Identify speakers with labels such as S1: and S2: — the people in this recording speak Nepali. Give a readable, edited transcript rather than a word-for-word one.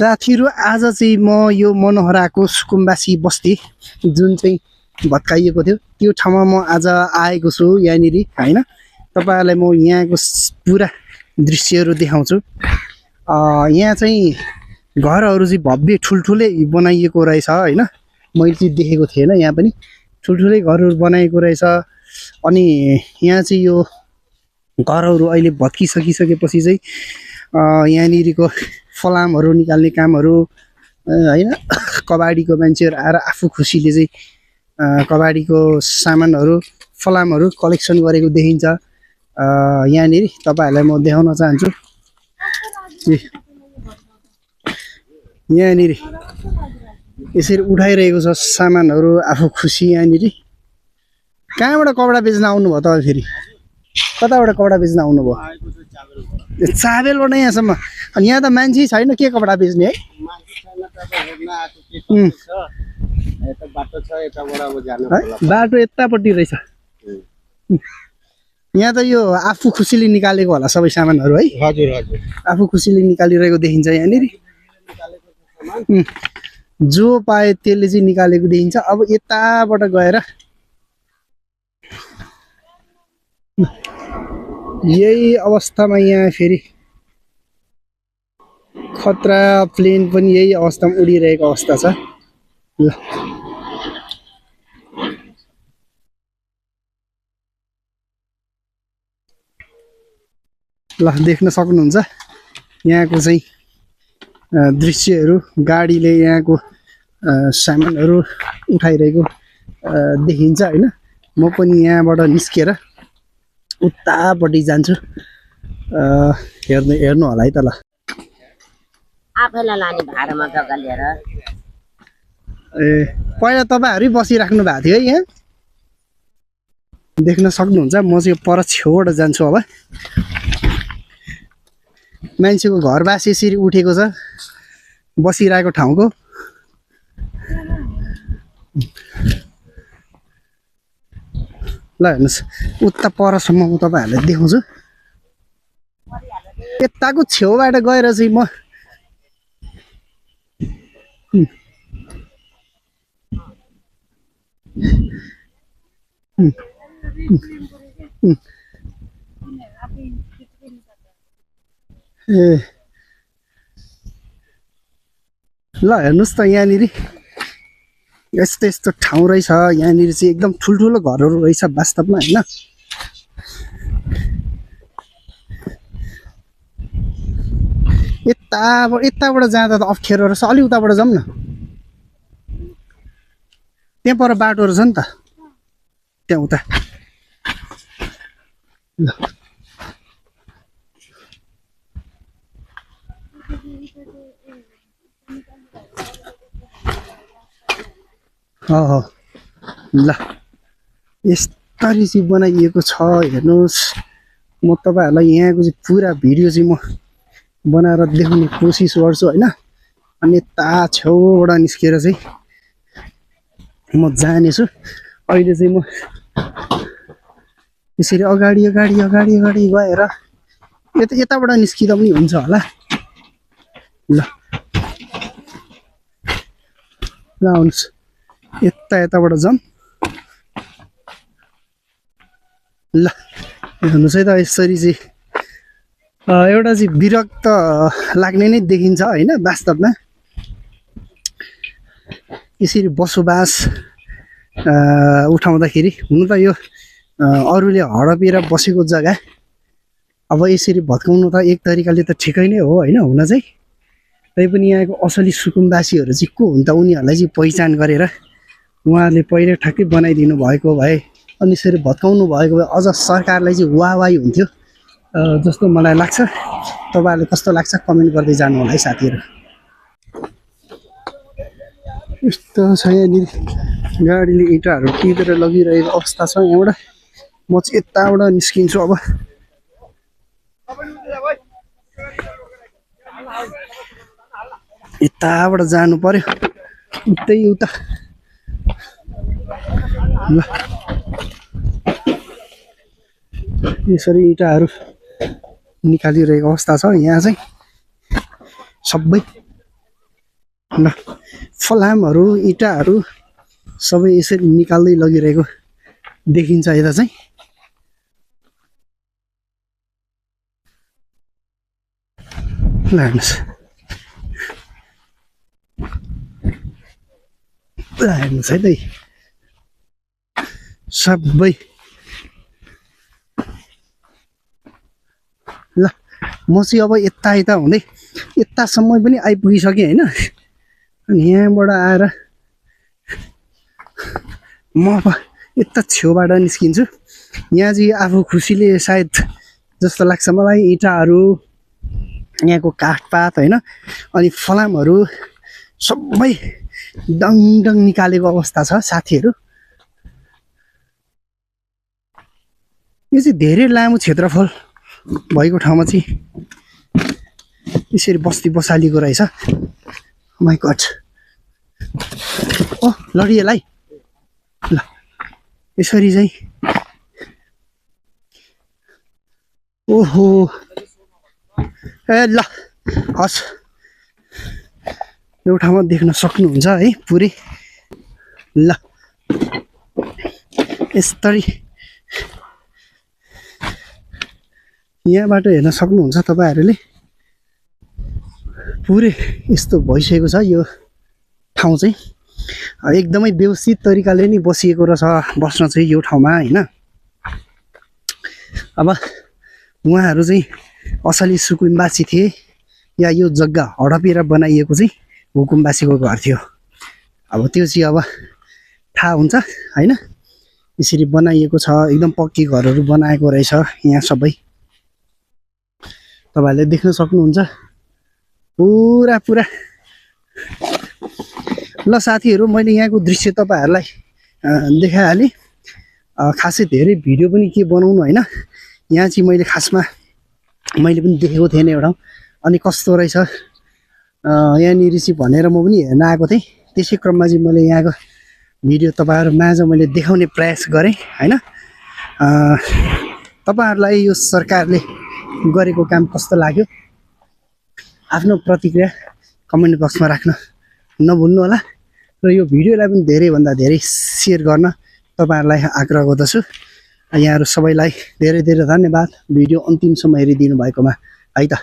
S1: साथीहरु आज चाहिँ म यो मनोहराको सुकुम्बासी बस्ती जुन चाहिँ भत्काइएको थियो त्यो ठाउँमा म आज आएको छु यहाँनिर हैन तपाईहरुलाई म यहाँको पुरा दृश्यहरु देखाउँछु यहाँ चाहिँ घरहरु चाहिँ भव्य ठुलठुलै बनाइएको रहेछ हैन मैले चाहिँ देखेको थिएन यहाँ पनि ठुलठुलै घरहरु बनाइएको रहेछ अनि यहाँ चाहिँ यो घरहरु अहिले भत्किसकिसकेपछि चाहिँ यहाँनिरको फलामहरु निकाल्ने कामहरु हैन कबाडीको मान्छेहरु आएर आफू खुसीले चाहिँ कबाडीको सामानहरु फलामहरु कलेक्सन गरेको देखिन्छ यहाँनिर तपाईहरुलाई म देखाउन चाहन्छु यहाँनिर यसरी उठाइरहेको छ सामानहरु आफू खुसी यहाँनिर कहाँबाट कपडा बेच्न आउनु भयो तपाईं फेरि कताबाट कपडा बेच्न आउनु भयो चाबेलबाट यहाँसम्म अनि यहाँ त मान्छे छैन के कपडा बेच्ने है बाटो यतापट्टि रहेछ यहाँ त यो आफू खुसीले निकालेको होला सबै सामानहरु है हजुर हजुर आफू खुसीले निकालिरहेको देखिन्छ यहाँनिर जो पाए त्यसले चाहिँ निकालेको देखिन्छ अब यताबाट गएर यही अवस्थामा यहाँ फेरि खतरा प्लेन पनि यही अवस्थामा उडिरहेको अवस्था छ ल देख्न सक्नुहुन्छ यहाँको चाहिँ दृश्यहरु गाडीले यहाँको सामानहरु उठाइरहेको देखिन्छ हैन म पनि यहाँबाट निस्केर उतापट्टि जान्छु हेर्नु होला है त ल
S2: आफैलाई लाने भाडामा जग्गा लिएर
S1: ए पहिला तपाईहरु बसिराख्नु भएको थियो है यहाँ देख्न सक्नुहुन्छ म चाहिँ पर छेउबाट जान्छु अब मान्छेको घरबास यसरी उठेको छ बसिरहेको ठाउँको ल हेर्नुस् उता परसम्म म तपाईहरुलाई देखाउँछु यताको छेउबाट गएर चाहिँ म ए ल हेर्नुस् त यहाँनिर यस्तो यस्तो ठाउँ रहेछ यहाँनिर चाहिँ एकदम ठुल्ठुलो घरहरु रहेछ वास्तवमा हैन यताबाट जाँदा त अप्ठ्यारो रहेछ अलि उताबाट जाऊँ न त्यहाँ पर बाटोहरु छ नि त त्यहाँ उता ल ल यसरी चाहिँ बनाइएको छ हेर्नुस् म तपाईहरुलाई यहाँको चाहिँ पुरा भिडियो चाहिँ म बनाएर देखाउने कोसिस गर्छु हैन अनि यता छेउबाट निस्केर चाहिँ म जानेछु अहिले चाहिँ म यसरी अगाडि गएर यताबाट निस्किदा पनि हुन्छ होला ल आउनुस् यताबाट जाऊँ ल हेर्नुस् है त यसरी चाहिँ एउटा चाहिँ विरक्त लाग्ने नै देखिन्छ हैन वास्तवमा यसरी बसोबास उठाउँदाखेरि हुन त यो अरूले हडपेर बसेको जग्गा अब यसरी भत्काउनु त एक तरिकाले त ठिकै नै हो हैन हुन चाहिँ तैपनि यहाँको असली सुकुम्बासीहरु चाहिँ को हुन् त उनीहरुलाई चाहिँ पहिचान गरेर उहाँले पहिले ठ्याक्कै बनाइदिनु भएको भए अनि यसरी भत्काउनु भएको भए अझ सरकारलाई चाहिँ वाहवाही हुन्थ्यो जस्तो मलाई लाग्छ तपाईहरुलाई कस्तो लाग्छ कमेन्ट गर्दै जानु होला है साथीहरु यस्तो छ यहाँनिर गाडीले इँटाहरु टिपेर लगिरहेको अवस्था छ यहाँबाट म चाहिँ यताबाट निस्किन्छु अब यताबाट जानु पर्यो उतै उता ल यसरी इँटाहरु निकालिरहेको अवस्था छ यहाँ चाहिँ सबै ल फलामहरू इँटाहरू सबै यसरी निकाल्दै लगिरहेको देखिन्छ यता चाहिँ। ल हेर्नुहोस्, ल हेर्नुहोस् है त सबै। ल म चाहिँ अब यता हुँदै यतासम्म पनि आइपुगिसकेँ होइन। अनि यहाँबाट आएर म अब यता छेउबाट निस्किन्छु। यहाँ चाहिँ आफू खुसीले सायद जस्तो लाग्छ मलाई, इँटाहरू यहाँको काठपात होइन अनि फलामहरू सबै डङ डङ निकालेको अवस्था छ साथीहरू। यो चाहिँ धेरै लामो क्षेत्रफल भएको ठाउँमा चाहिँ यसरी बस्ती बसालिएको रहेछ। माइ गड, लडिएलाई। ल यसरी चाहिँ ओहो ए ल हस्, यो ठाउँमा देख्न सक्नुहुन्छ है पुरै। ल यसरी यहाँबाट हेर्न सक्नुहुन्छ तपाईँहरूले पुरै यस्तो भइसकेको छ यो ठाउँ चाहिँ। एकदमै व्यवस्थित तरिकाले नै बसिएको रहेछ बस्न चाहिँ यो ठाउँमा होइन। अब उहाँहरू चाहिँ असली सुकुम्बासी थिए या यो जग्गा हडपेर बनाइएको चाहिँ हुकुमबासीको घर थियो। अब त्यो चाहिँ अब थाहा हुन्छ होइन। यसरी बनाइएको छ, एकदम पक्की घरहरू बनाएको रहेछ यहाँ सबै। तपाईँहरूले देख्न सक्नुहुन्छ पुरा पुरा। ल साथीहरू, मैले यहाँको दृश्य तपाईँहरूलाई देखाइहालेँ। खासै धेरै भिडियो पनि के बनाउनु होइन। यहाँ चाहिँ मैले खासमा मैले पनि देखेको थिएन एउटा, अनि कस्तो रहेछ यहाँनिर चाहिँ भनेर म पनि हेर्न आएको थिएँ। त्यसै क्रममा चाहिँ मैले यहाँको भिडियो तपाईँहरू माझ मैले देखाउने प्रयास गरेँ होइन। तपाईँहरूलाई यो सरकारले गरेको काम कस्तो लाग्यो आफ्नो प्रतिक्रिया कमेन्ट बक्समा राख्न नभुल्नु होला। र यो भिडियोलाई पनि धेरैभन्दा धेरै सेयर गर्न तपाईँहरूलाई आग्रह गर्दछु। यहाँहरू सबैलाई धेरै धेरै धन्यवाद भिडियो अन्तिमसम्म हेरिदिनु भएकोमा है त।